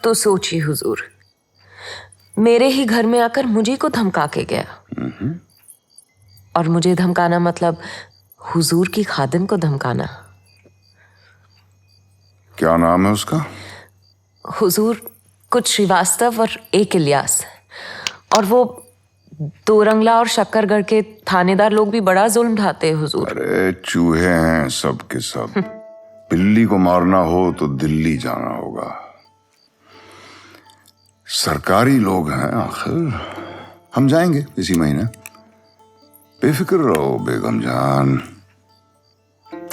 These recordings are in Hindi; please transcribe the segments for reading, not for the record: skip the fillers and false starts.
तो सोचिए हुजूर, मेरे ही घर में आकर मुझे को धमका के गया। और मुझे धमकाना मतलब हुजूर की खादिम को धमकाना। क्या नाम है उसका? हुजूर, कुछ श्रीवास्तव और एक इलियास। और वो दो रंगला और शक्करगढ़ के थानेदार लोग भी बड़ा जुल्म ढाते हैं हुजूर। अरे चूहे हैं सब के सब। बिल्ली को मारना हो तो दिल्ली जाना होगा। सरकारी लोग हैं आखिर। हम जाएंगे इसी महीने। बेफिक्र रहो बेगम जान,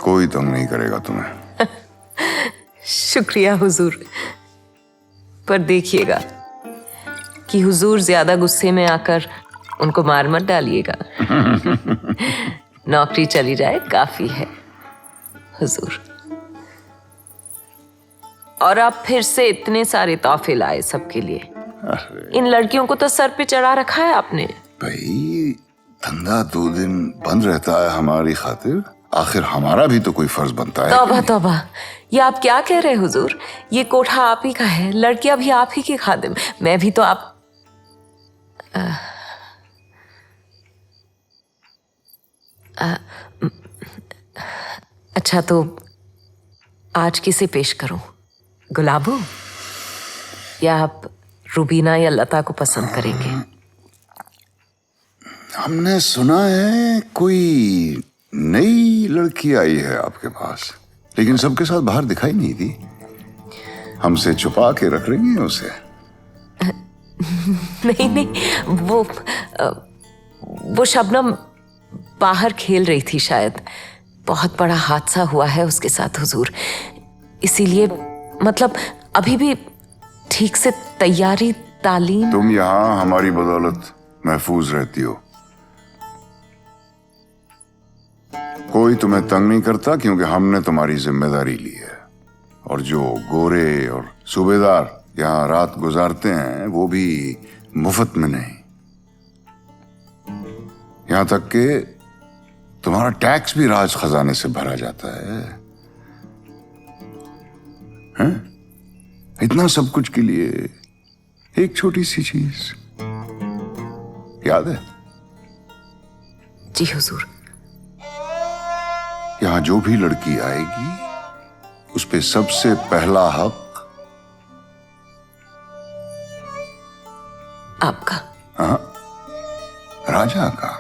कोई तंग नहीं करेगा तुम्हें। शुक्रिया हुजूर, पर देखिएगा कि हुजूर ज्यादा गुस्से में आकर उनको मार मत डालिएगा। नौकरी चली जाए काफी है हुजूर। और आप फिर से इतने सारे तोहफे लाए सबके लिए। इन लड़कियों को तो सर पे चढ़ा रखा है आपने। भाई धंधा 2 दिन बंद रहता है हमारी खातिर, आखिर हमारा भी तो कोई फर्ज बनता है। तौबा तौबा, ये आप क्या कह रहे हैं हुजूर? ये कोठा आप ही का है, लड़कियां भी आप ही की खादिम। मैं भी तो आप अच्छा, तो आज किसे पेश करूं? गुलाबो या आप रुबीना या लता को पसंद करेंगे? हमने सुना है कोई नई लड़की आई है आपके पास, लेकिन सबके साथ बाहर दिखाई नहीं दी। हमसे छुपा के रख रही हैं उसे? नहीं नहीं, वो शबनम बाहर खेल रही थी शायद। बहुत बड़ा हादसा हुआ है उसके साथ हुजूर, इसीलिए मतलब अभी भी ठीक से तैयारी तालीम। तुम यहाँ हमारी बदौलत महफूज रहती हो। कोई तुम्हें तंग नहीं करता क्योंकि हमने तुम्हारी जिम्मेदारी ली है। और जो गोरे और सूबेदार यहाँ रात गुजारते हैं वो भी मुफ्त में नहीं। यहाँ तक कि तुम्हारा टैक्स भी राज खजाने से भरा जाता है। हैं? इतना सब कुछ के लिए एक छोटी सी चीज याद है? जी हुजूर। यहाँ जो भी लड़की आएगी उस पे सबसे पहला हक आपका। हाँ, राजा का।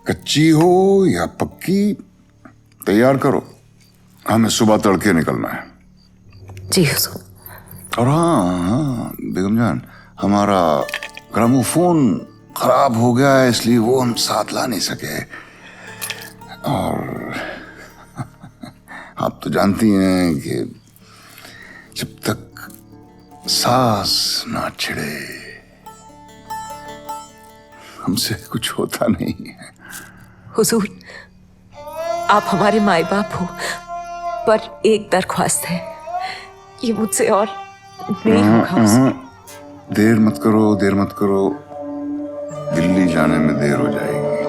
कच्ची हो या पक्की, तैयार करो, हमें सुबह तड़के निकलना है। जी हुजूर। और हाँ बेगम जान, हमारा ग्रामोफोन खराब हो गया है इसलिए वो हम साथ ला नहीं सके। और आप तो जानती हैं कि जब तक सांस ना छिड़े हमसे कुछ होता नहीं है। हुजूर, आप हमारे माए बाप हो, पर एक दरख्वास्त है, ये मुझसे और नहीं होगा। देर मत करो, देर मत करो, दिल्ली जाने में देर हो जाएगी।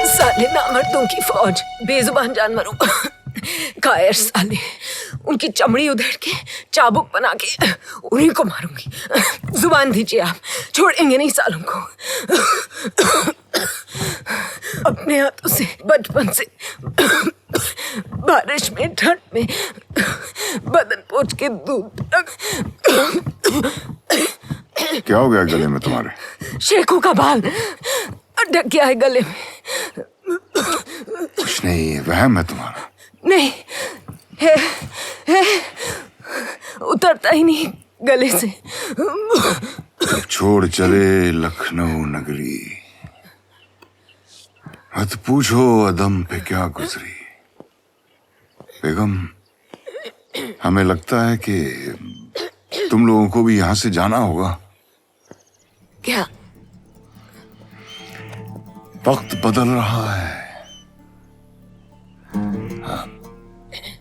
साले नामर्दों की फौज, बेजुबान जानवरों, कायर साले, उनकी चमड़ी उधेड़ के चाबुक बना के उन्हीं को मारूंगी। जुबान दीजिए आप, छोड़ेंगे नहीं सालों को। अपने हाथों से बचपन से बारिश में, ठंड में बदन पोंछ के दूध तक। क्या हो गया गले में तुम्हारे? शेखों का बाल अटक गया है गले में। कुछ नहीं, वहम है तुम्हारा। नहीं है, उतरता ही नहीं गले से। छोड़ चले लखनऊ नगरी, मत पूछो अदम पे क्या गुजरी। बेगम, हमें लगता है कि तुम लोगों को भी यहां से जाना होगा। क्या? वक्त बदल रहा है।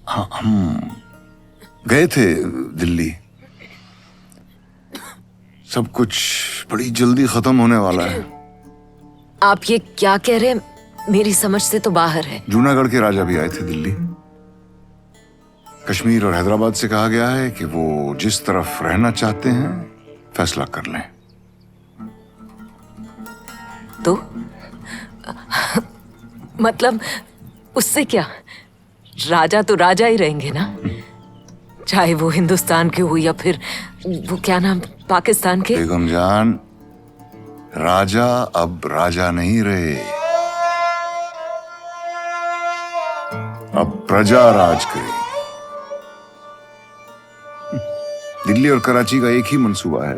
हाँ, हम गए थे दिल्ली। सब कुछ बड़ी जल्दी खत्म होने वाला है। आप ये क्या कह रहे हैं? मेरी समझ से तो बाहर है। जूनागढ़ के राजा भी आए थे दिल्ली। कश्मीर और हैदराबाद से कहा गया है कि वो जिस तरफ रहना चाहते हैं फैसला कर लें। तो मतलब उससे क्या, राजा तो राजा ही रहेंगे ना, चाहे वो हिंदुस्तान के हो या फिर वो क्या नाम पाकिस्तान के। बेगम जान, राजा अब राजा नहीं रहे, अब प्रजा राज करे। दिल्ली और कराची का एक ही मंसूबा है,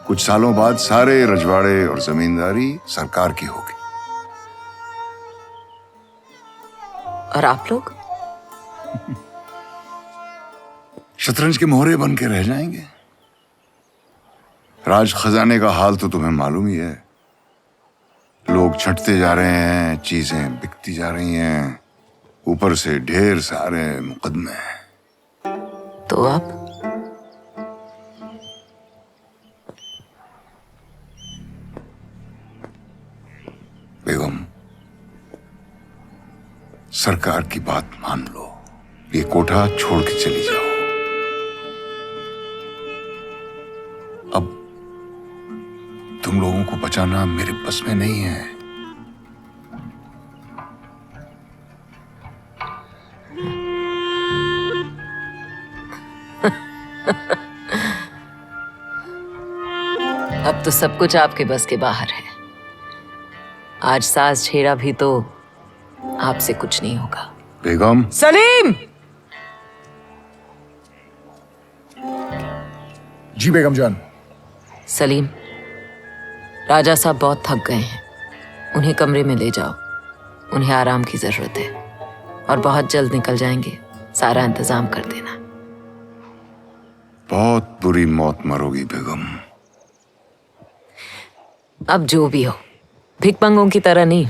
कुछ सालों बाद सारे रजवाड़े और जमींदारी सरकार की होगी। और आप लोग शतरंज के मोहरे बन के रह जाएंगे। राज खजाने का हाल तो तुम्हें मालूम ही है, लोग छंटते जा रहे हैं, चीजें बिकती जा रही हैं, ऊपर से ढेर सारे मुकदमे हैं। तो आप बेगम, सरकार की बात मान लो, ये कोठा छोड़ के चली जाओ। अब तुम लोगों को बचाना मेरे बस में नहीं है। अब तो सब कुछ आपके बस के बाहर है। आज सास छेड़ा भी तो आपसे कुछ नहीं होगा। बेगम। सलीम! जी बेगम जान। सलीम, राजा साहब बहुत थक गए हैं, उन्हें कमरे में ले जाओ, उन्हें आराम की जरूरत है और बहुत जल्द निकल जाएंगे, सारा इंतजाम कर देना। बहुत बुरी मौत मरोगी बेगम। अब जो भी हो, भिखमंगों की तरह नहीं,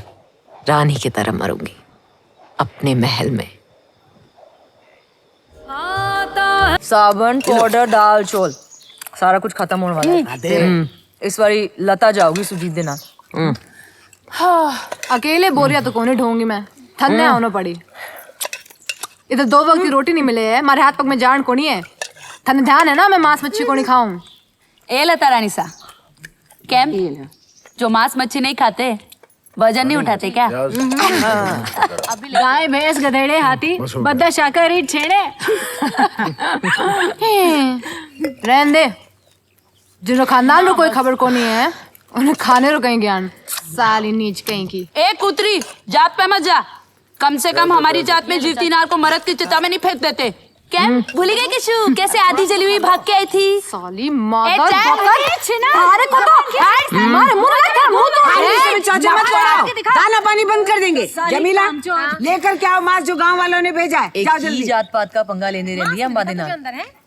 रानी की तरह मरूंगी, अपने महल में। साबुन, पाउडर, दाल, चौल, सारा कुछ खत्म होने वाला है। इस बारी लता जाओगी सुजीत देना। हाँ, अकेले बोरिया तो कोने ढोंगी मैं, थन्ने आना पड़ी। इधर 2 वक्त की रोटी नहीं मिले है, मारे हाथ पग में जान को नहीं है। थन्ने ध्यान है ना मैं मांस मच्छी को नहीं खाऊं। ए लता रानी सा, कैम जो मांस मच्छी नहीं खाते वजन नहीं उठाते क्या? गाय भैंस गधेड़े हाथी बद्दा शाकाहारी छेड़े। रहन दे, जिन्होंने खानदान रो कोई खबर को नहीं है, उन्हें खाने रो कहीं ज्ञान। साली नीच कहीं की। ए कुतरी, जात पे मत जा, कम से कम हमारी जात में जीवती नार को मरद की चिता में नहीं फेंक देते। क्या भूली गई किशु, कैसे आधी जली हुई भाग के आई थी? साली मादर अरे को तो मारे मुंह लगा मुंह तो चाचा मत कराओ, दाना पानी बंद कर देंगे। जमीला लेकर के आओ मांस जो गांव वालों ने भेजा है। जाओ जल्दी। जात पात का पंगा लेने रही है अंबादी ना,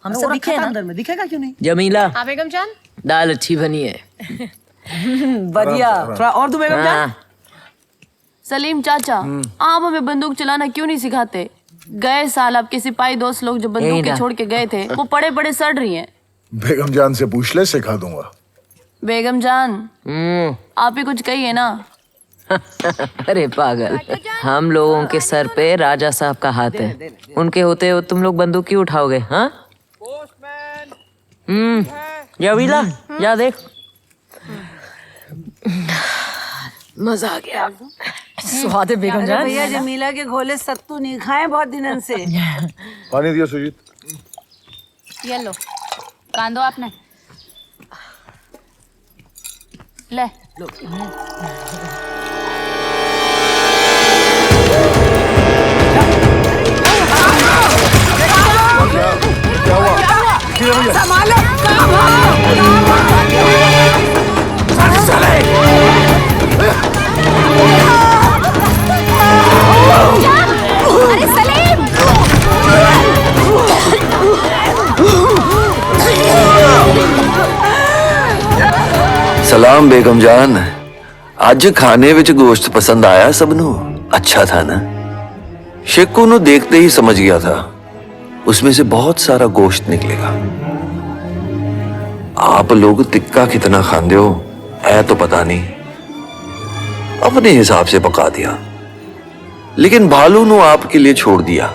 हम सब दिखे ना। अंदर में दिखेगा क्यों नहीं? जमीला, बेगम जान, दाल अच्छी बनी है। बढ़िया। थोड़ा और दो बेगम जान। सलीम चाचा, आप हमें बंदूक चलाना क्यों नहीं सिखाते? गए साल आपके सिपाही दोस्त लोग जो बंदूकें छोड़ के गए थे, वो पड़े पड़े सड़ रही हैं। बेगम जान से पूछ ले, सिखा दूंगा। बेगम जान, आप ही कुछ कहिए ना। अरे पागल, हम लोगों के सर पे राजा साहब का हाथ है, उनके होते हो तुम लोग बंदूक क्यों उठाओगे? हाँ, जमीला जा देख। मजा आ गया। स्वाद है बेगम जान। भैया जमीला के घोले सत्तू नहीं खाए बहुत दिनों से। पानी दिया सुजीत। ये लो, कांदो आपने ले लो। क्या हुआ? संभालो। अरे सलीम! सलाम बेगम जान, ਅੱਜ खाने विच गोश्त पसंद आया सबनों? अच्छा था ना? शेखू नु देखते ही समझ गया था, उसमें से बहुत सारा गोश्त निकलेगा। आप लोग तिक्का कितना खाते हो ऐ तो पता नहीं, अपने हिसाब से पका दिया। लेकिन भालू ने आपके लिए छोड़ दिया।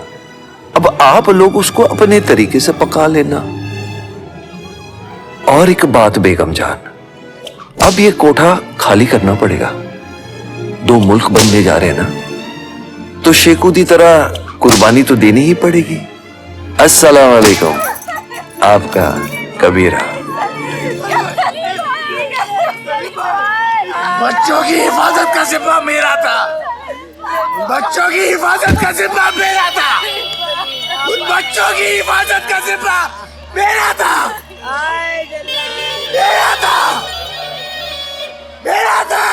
अब आप लोग उसको अपने तरीके से पका लेना। और एक बात बेगम जान, अब ये कोठा खाली करना पड़ेगा। 2 मुल्क बनने जा रहे हैं ना, तो शेखू की तरह कुर्बानी तो देनी ही पड़ेगी। अस्सलाम वालेकुम, आपका कबीरा। बच्चों की हिफाजत का जिम्मा मेरा था। बच्चों की हिफाजत का जिम्मा मेरा था। उन बच्चों की हिफाजत का जिम्मा मेरा था। मेरा था। मेरा था।